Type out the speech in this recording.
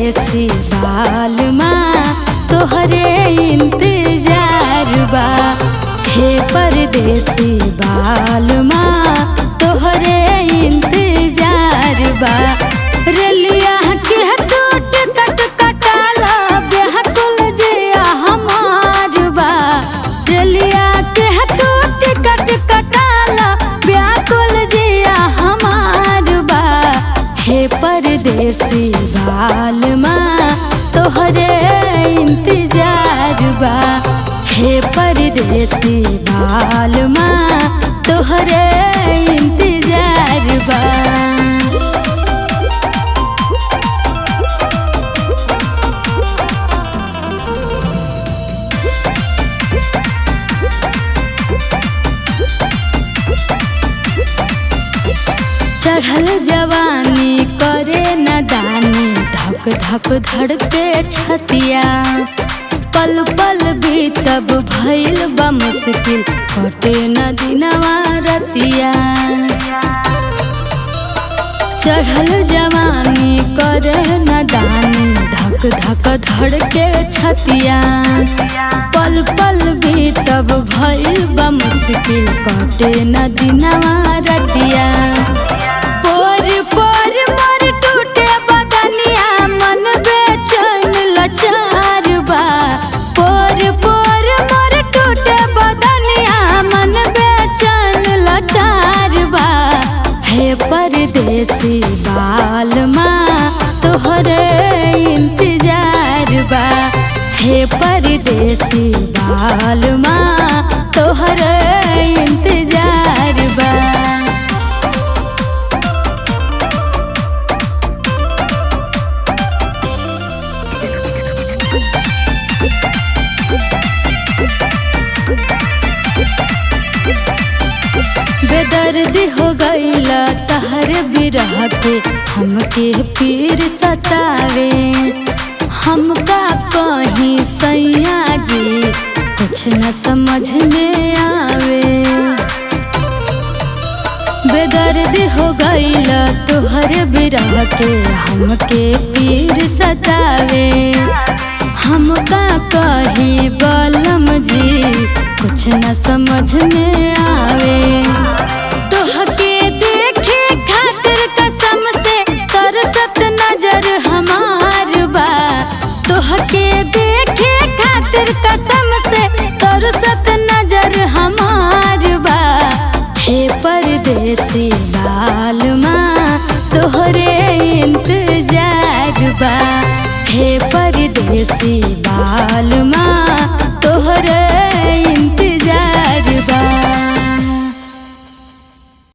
परदेसी बालमा तोहरे इंतजार बा। हे परदेसी बालमा तोहरे इंतजार बा। रेलिया के टूट कट कटाला बेहकुल जिया हमार बा। रेलिया के टूट कट कटाला बेहकुल जिया हमार बा। हे परदेसी बालमा तोहरे इंतजार बा। हे परदेसी बालमा तोहरे इंतजार बा। चढ़ल जवानी करे नदानी धक धक धड़के छतिया। पल पल बीतब भइल बा मुश्किल कटे न दिनवा रतिया। चढ़ल जवानी करे नदानी धक धक धड़के छतिया। पल पल बीतब भइल बा मुश्किल कटे न दिनवा रतिया। पोर पोर मोर टूटे बदनिया मन बेचैन लाचार बा। पोर पोर मोर टूटे बदनिया मन बेचैन लाचार बा। हे परदेसी बालमा तोहरे इंतजार बा। हे परदेसी बालमा तोहरे इंतजार बा। बेदर्दी हो गईला तहर बिरह के हमके पीर सतावे। हमका कहीं सैया जी कुछ न समझ में आवे। बेदर्दी हो गईला तोहर बिरह के हमके पीर सतावे। हमका कहीं बलम जी कुछ न समझ में आवे। तोहके देखे खातिर कसम से तरसत नजर हमार बा। तोहके देखे खातिर कसम से तरसत नजर हमार बा। हे परदेसी बालमा तोहरे इंतजार बा। हे परदेसी बालमा तोहरे